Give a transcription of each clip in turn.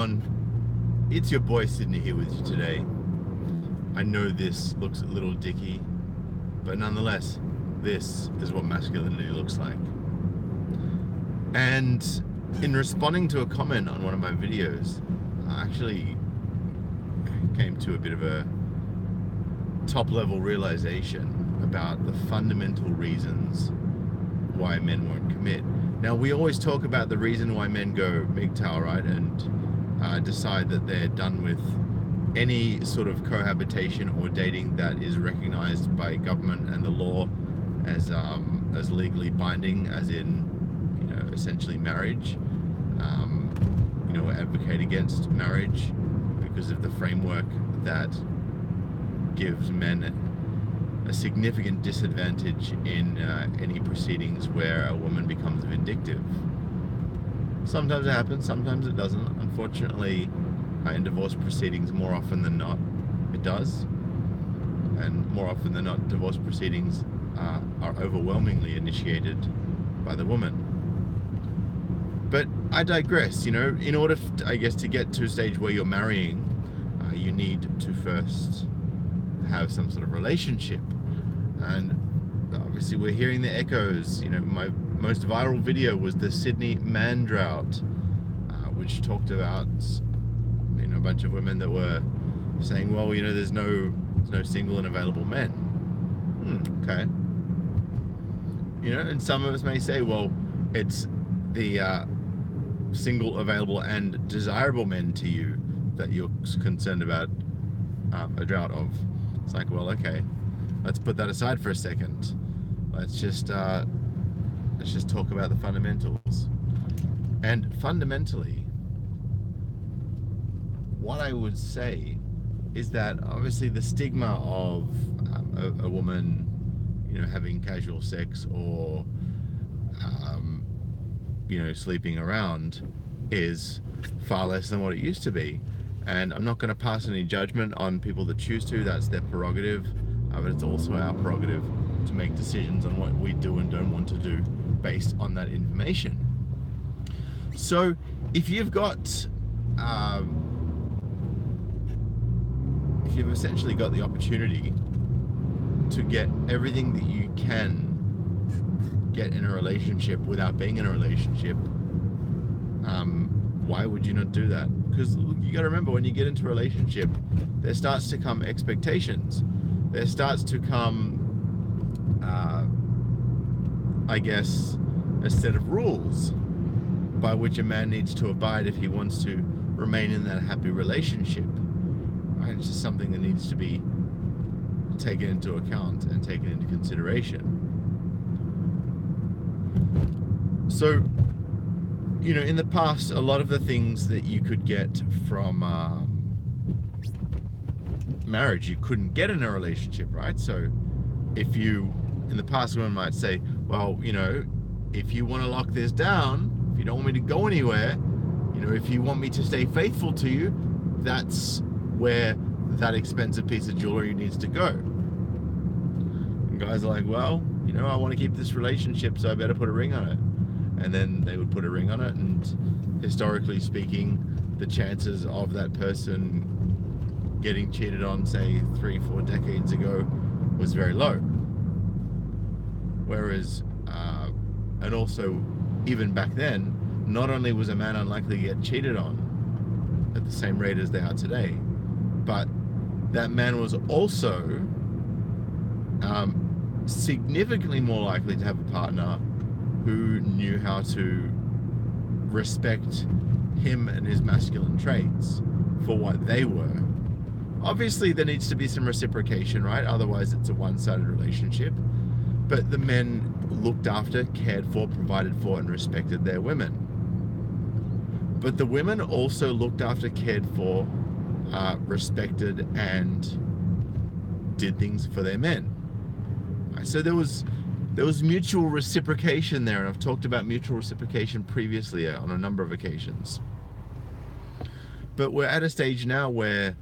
everyone, it's your boy Sydney here with you today. I know this looks a little dicky, but nonetheless, this is what masculinity looks like. And in responding to a comment on one of my videos, I actually came to a bit of a top-level realization about the fundamental reasons why men won't commit. Now, we always talk about the reason why men go MGTOW, right, and decide that they're done with any sort of cohabitation or dating that is recognized by government and the law as legally binding, as in, essentially marriage. Advocate against marriage because of the framework that gives men a significant disadvantage in any proceedings where a woman becomes vindictive. Sometimes it happens, sometimes it doesn't. Unfortunately, in divorce proceedings, more often than not, it does. And more often than not, divorce proceedings are overwhelmingly initiated by the woman. But I digress. In order, to get to a stage where you're marrying, you need to first have some sort of relationship. And obviously we're hearing the echoes. My most viral video was the Sydney man drought, which talked about a bunch of women that were saying, well, there's no single and available men. Okay. And some of us may say, well, it's the single, available, and desirable men to you that you're concerned about a drought of. It's like, well, okay, let's put that aside for a second. Let's just talk about the fundamentals. And fundamentally, what I would say is that obviously the stigma of a woman, having casual sex or sleeping around is far less than what it used to be. And I'm not going to pass any judgment on people that choose to. That's their prerogative. But it's also our prerogative to make decisions on what we do and don't want to do based on that information. So if you've essentially got the opportunity to get everything that you can get in a relationship without being in a relationship, why would you not do that? Because you got to remember, when you get into a relationship, there starts to come expectations. There starts to come, a set of rules by which a man needs to abide if he wants to remain in that happy relationship. Right? It's just something that needs to be taken into account and taken into consideration. So, in the past, a lot of the things that you could get from marriage, you couldn't get in a relationship, right? So in the past, women might say, well, if you want to lock this down, if you don't want me to go anywhere, if you want me to stay faithful to you, that's where that expensive piece of jewelry needs to go. And guys are like, well, I want to keep this relationship, so I better put a ring on it. And then they would put a ring on it, and historically speaking, the chances of that person getting cheated on, say 3-4 decades ago, was very low. Whereas, and also, even back then, not only was a man unlikely to get cheated on at the same rate as they are today, but that man was also significantly more likely to have a partner who knew how to respect him and his masculine traits for what they were. Obviously, there needs to be some reciprocation, right? Otherwise, it's a one-sided relationship. But the men looked after, cared for, provided for, and respected their women. But the women also looked after, cared for, respected, and did things for their men. Right? So there was mutual reciprocation there, and I've talked about mutual reciprocation previously on a number of occasions. But we're at a stage now where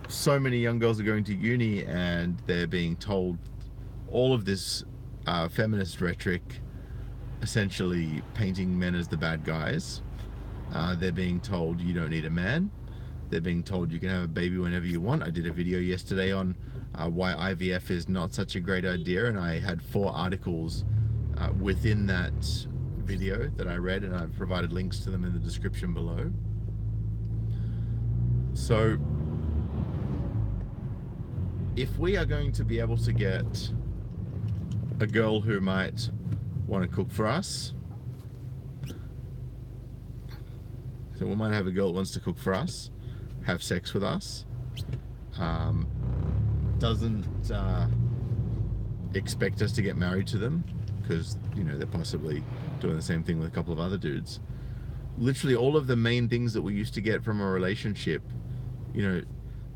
so many young girls are going to uni and they're being told all of this feminist rhetoric, essentially painting men as the bad guys, They're being told you don't need a man. They're being told you can have a baby whenever you want. I did a video yesterday on why IVF is not such a great idea, and I had 4 articles within that video that I read, and I've provided links to them in the description below. So if we are going to be able to get a girl who might want to cook for us, so we might have a girl that wants to cook for us, have sex with us, doesn't expect us to get married to them because, you know, they're possibly doing the same thing with a couple of other dudes. Literally all of the main things that we used to get from a relationship, you know,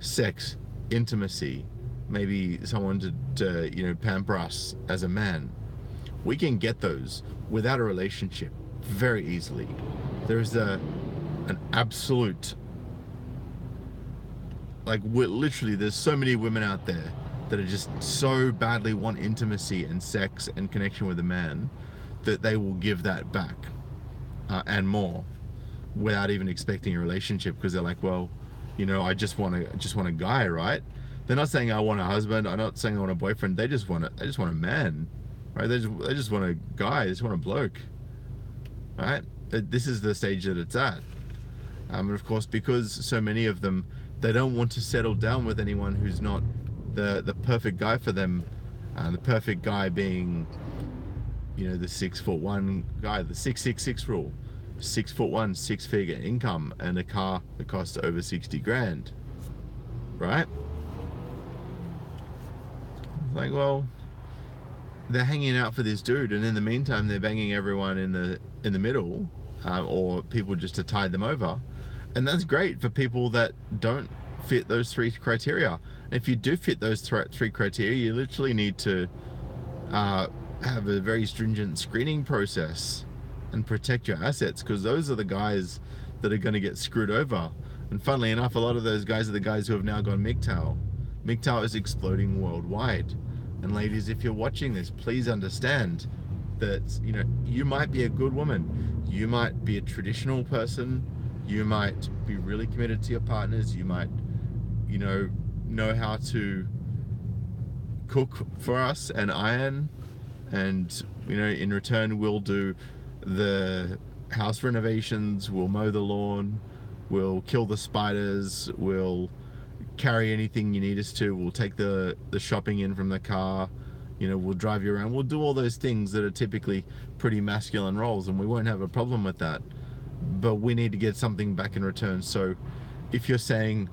sex, intimacy, maybe someone to you know, pamper us as a man, we can get those without a relationship very easily. There's an absolute, like, literally there's so many women out there that are just so badly want intimacy and sex and connection with a man that they will give that back and more without even expecting a relationship, because they're like, well, you know, I just want a guy, right? They're not saying I want a husband. I'm not saying I want a boyfriend. They just want a man, right? They just want a guy. They just want a bloke, right? This is the stage that it's at. And of course, because so many of them, they don't want to settle down with anyone who's not the perfect guy for them. The perfect guy being, you know, the 6'1" guy, the 666 rule, 6'1", 6-figure income, and a car that costs over 60 grand, right? Like, well, they're hanging out for this dude, and in the meantime, they're banging everyone in the middle, or people just to tide them over, and that's great for people that don't fit those 3 criteria. And if you do fit those 3 criteria, you literally need to have a very stringent screening process and protect your assets, because those are the guys that are going to get screwed over. And funnily enough, a lot of those guys are the guys who have now gone MGTOW. MGTOW is exploding worldwide. And ladies, if you're watching this, please understand that, you know, you might be a good woman, you might be a traditional person, you might be really committed to your partners, you might, you know how to cook for us and iron, and, you know, in return we'll do the house renovations, we'll mow the lawn, we'll kill the spiders, we'll carry anything you need us to, we'll take the shopping in from the car, you know, we'll drive you around, we'll do all those things that are typically pretty masculine roles, and we won't have a problem with that. But we need to get something back in return. So if you're saying,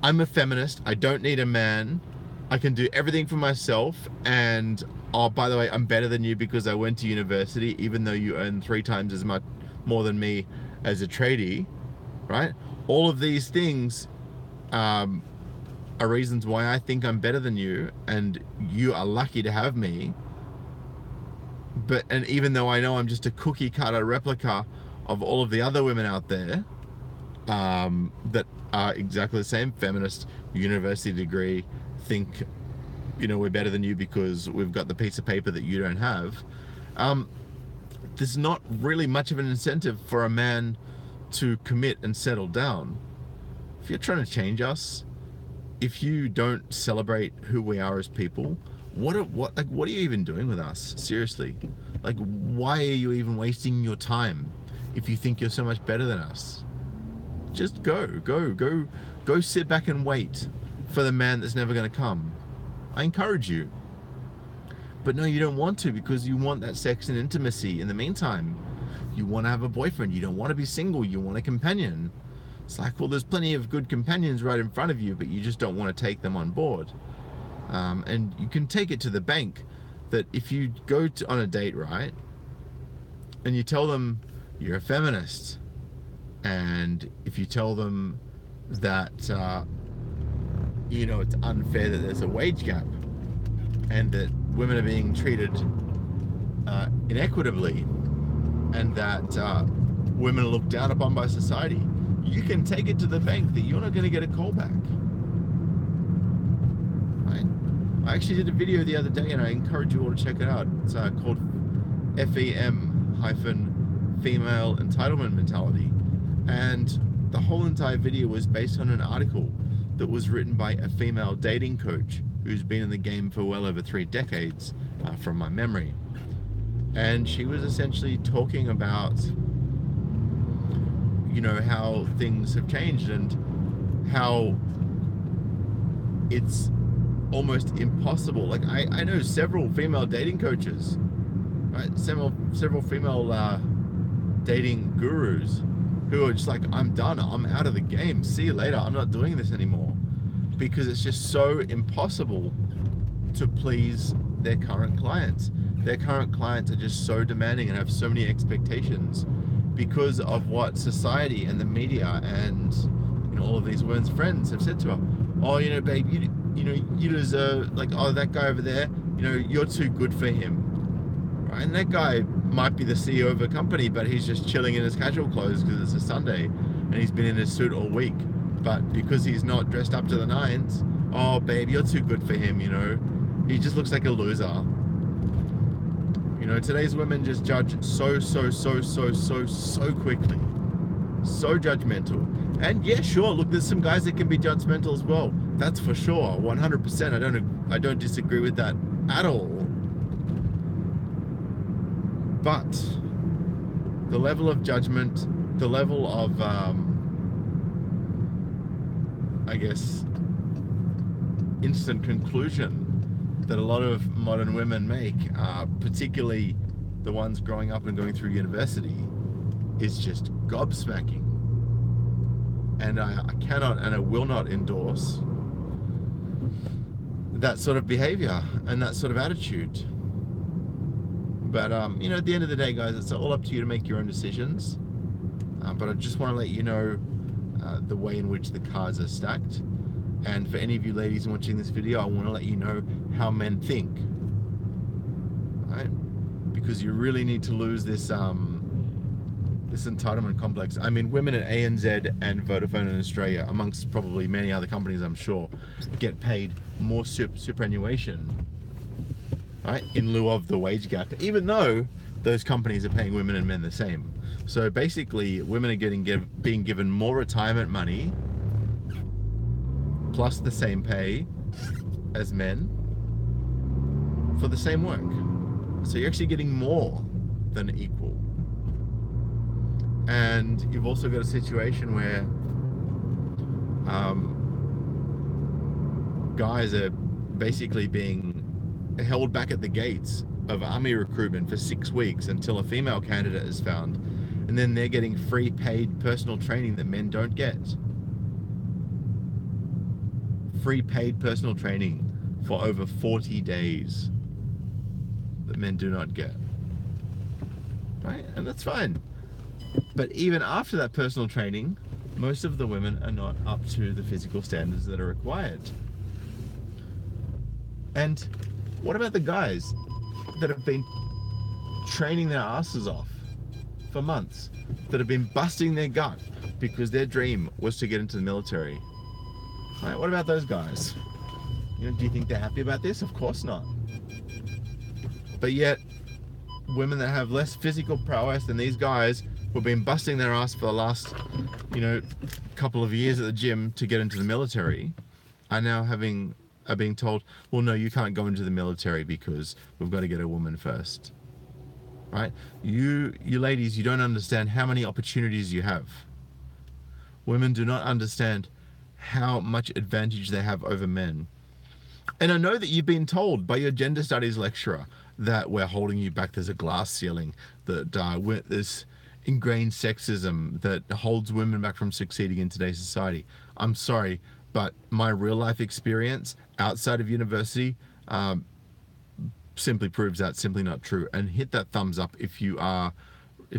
I'm a feminist, I don't need a man, I can do everything for myself, and oh, by the way, I'm better than you because I went to university, even though you earn 3 times as much more than me as a tradie, right? All of these things are reasons why I think I'm better than you, and you are lucky to have me. And even though I know I'm just a cookie cutter replica of all of the other women out there that are exactly the same, feminist, university degree, think, you know, we're better than you because we've got the piece of paper that you don't have, there's not really much of an incentive for a man to commit and settle down. If you're trying to change us, if you don't celebrate who we are as people, what are you even doing with us? Seriously, like, why are you even wasting your time if you think you're so much better than us? Just go sit back and wait for the man that's never going to come. I encourage you. But no, you don't want to, because you want that sex and intimacy. In the meantime, you want to have a boyfriend, you don't want to be single, you want a companion. It's like, well, there's plenty of good companions right in front of you, but you just don't want to take them on board. And you can take it to the bank that if you go on a date, right, and you tell them you're a feminist, and if you tell them that, you know, it's unfair that there's a wage gap and that women are being treated inequitably, and that women are looked down upon by society, you can take it to the bank that you're not going to get a call back. Right? I actually did a video the other day, and I encourage you all to check it out. It's called FEM-Female Entitlement Mentality. And the whole entire video was based on an article that was written by a female dating coach who's been in the game for well over 3 decades, from my memory. And she was essentially talking about, you know, how things have changed and how it's almost impossible. Like I know several female dating coaches, right? Several female dating gurus who are just like, I'm done, I'm out of the game, see you later, I'm not doing this anymore, because it's just so impossible to please their current clients. Their current clients are just so demanding and have so many expectations because of what society and the media and, you know, all of these women's friends have said to her. Oh, you know, babe, you deserve, like, oh, that guy over there, you know, you're too good for him. Right? And that guy might be the CEO of a company, but he's just chilling in his casual clothes because it's a Sunday and he's been in his suit all week. But because he's not dressed up to the nines, oh, babe, you're too good for him, you know. He just looks like a loser. You know, today's women just judge so quickly. So judgmental. And yeah, sure, look, there's some guys that can be judgmental as well. That's for sure, 100%. I don't disagree with that at all. But the level of judgment, the level of, I guess, instant conclusion that a lot of modern women make, particularly the ones growing up and going through university, is just gobsmacking. And I cannot and I will not endorse that sort of behavior and that sort of attitude. But you know, at the end of the day, guys, it's all up to you to make your own decisions. But I just want to let you know the way in which the cards are stacked. And for any of you ladies watching this video, I want to let you know how men think, right? Because you really need to lose this this entitlement complex. I mean, women at ANZ and Vodafone in Australia, amongst probably many other companies, I'm sure, get paid more superannuation, right, in lieu of the wage gap, even though those companies are paying women and men the same. So basically, women are being given more retirement money plus the same pay as men for the same work. So you're actually getting more than equal. And you've also got a situation where guys are basically being held back at the gates of army recruitment for 6 weeks until a female candidate is found, and then they're getting free paid personal training that men don't get. Free paid personal training for over 40 days that men do not get, right? And that's fine. But even after that personal training, most of the women are not up to the physical standards that are required. And what about the guys that have been training their asses off for months, that have been busting their gut because their dream was to get into the military? Right, what about those guys? You know, do you think they're happy about this? Of course not. But yet, women that have less physical prowess than these guys, who've been busting their ass for the last, you know, couple of years at the gym to get into the military, are now being told, well, no, you can't go into the military because we've got to get a woman first. Right? You ladies, you don't understand how many opportunities you have. Women do not understand how much advantage they have over men. And I know that you've been told by your gender studies lecturer that we're holding you back, there's a glass ceiling, that there's ingrained sexism that holds women back from succeeding in today's society. I'm sorry, but my real life experience outside of university simply proves that's simply not true. And hit that thumbs up if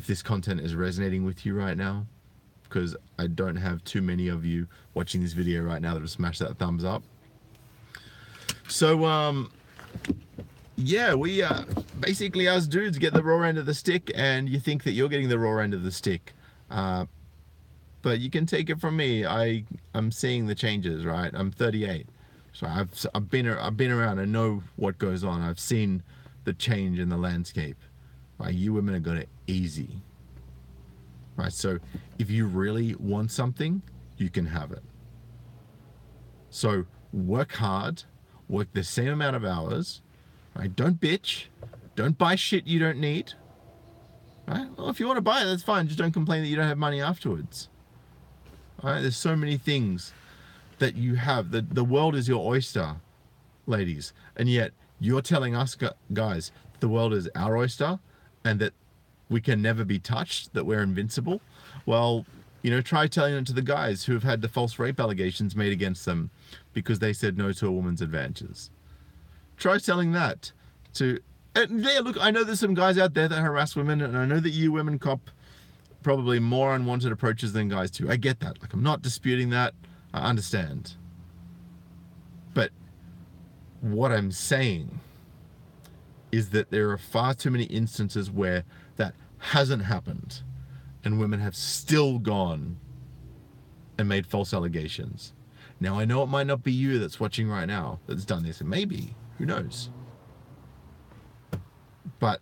this content is resonating with you right now, because I don't have too many of you watching this video right now that have smashed that thumbs up. So yeah, we basically, us dudes get the raw end of the stick, and you think that you're getting the raw end of the stick, but you can take it from me. I'm seeing the changes, right? I'm 38, so I've been around. I know what goes on. I've seen the change in the landscape. Right? You women have got it easy. Right? So if you really want something, you can have it. So work hard, work the same amount of hours, right? Don't bitch, don't buy shit you don't need, right? Well, if you want to buy it, that's fine. Just don't complain that you don't have money afterwards. All right? There's so many things that you have. The world is your oyster, ladies, and yet you're telling us guys the world is our oyster and that we can never be touched, that we're invincible. Well, you know, try telling it to the guys who have had the false rape allegations made against them because they said no to a woman's advances. Try telling that to... And yeah, look, I know there's some guys out there that harass women, and I know that you women cop probably more unwanted approaches than guys do. I get that. Like, I'm not disputing that. I understand. But what I'm saying is that there are far too many instances where that hasn't happened and women have still gone and made false allegations. Now, I know it might not be you that's watching right now that's done this, and maybe, who knows? But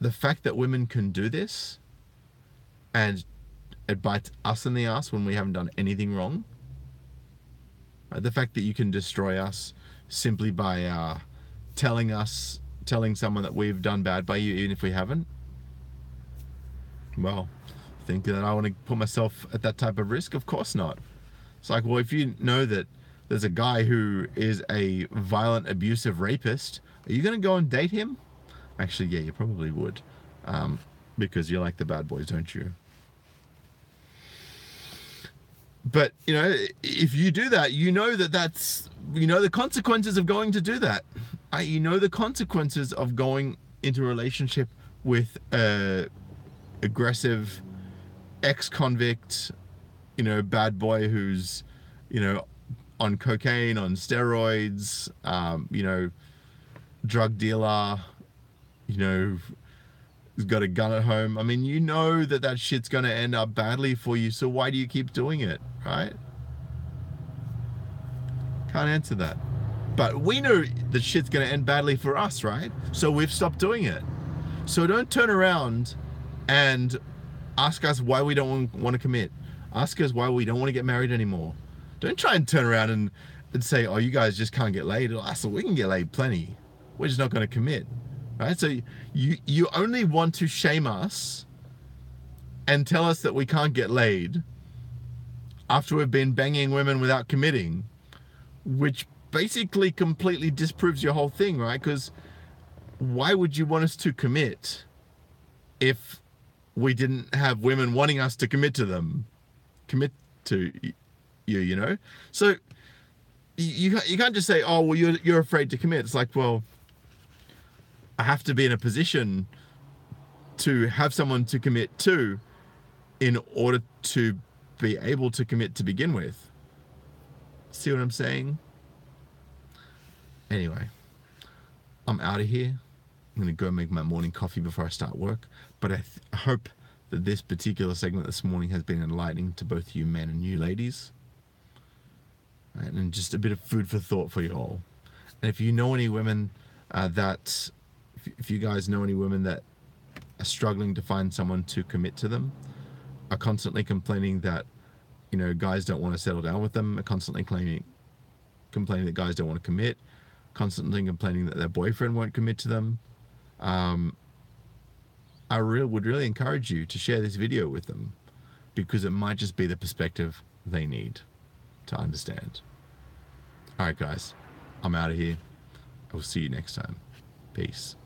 the fact that women can do this and it bites us in the ass when we haven't done anything wrong, the fact that you can destroy us simply by telling someone that we've done bad by you, even if we haven't, well, think that I want to put myself at that type of risk? Of course not. It's like, well, if you know that there's a guy who is a violent, abusive rapist, are you going to go and date him? Actually, yeah, you probably would, because you like the bad boys, don't you? But, you know, if you do that, you know that's, you know, the consequences of going to do that. You know the consequences of going into a relationship with a aggressive ex-convict, you know, bad boy who's, you know, on cocaine, on steroids, you know, drug dealer, you know, who's got a gun at home. I mean, you know that shit's going to end up badly for you, so why do you keep doing it, right? Can't answer that. But we know that shit's going to end badly for us, right? So we've stopped doing it. So don't turn around and ask us why we don't want to commit. Ask us why we don't want to get married anymore. Don't try and turn around and say, oh, you guys just can't get laid. So we can get laid plenty. We're just not going to commit. Right? So you only want to shame us and tell us that we can't get laid after we've been banging women without committing, which basically completely disproves your whole thing, right? Because why would you want us to commit if we didn't have women wanting us to commit to you, you know? So you can't just say, oh, well, you're afraid to commit. It's like, well, I have to be in a position to have someone to commit to in order to be able to commit to begin with. See what I'm saying? Anyway, I'm out of here. I'm going to go make my morning coffee before I start work. But I hope that this particular segment this morning has been enlightening to both you men and you ladies. And just a bit of food for thought for you all. And if you know any women if you guys know any women that are struggling to find someone to commit to them, are constantly complaining that, you know, guys don't want to settle down with them, are constantly complaining that guys don't want to commit, constantly complaining that their boyfriend won't commit to them, I would really encourage you to share this video with them, because it might just be the perspective they need to understand. All right, guys, I'm out of here. I will see you next time. Peace.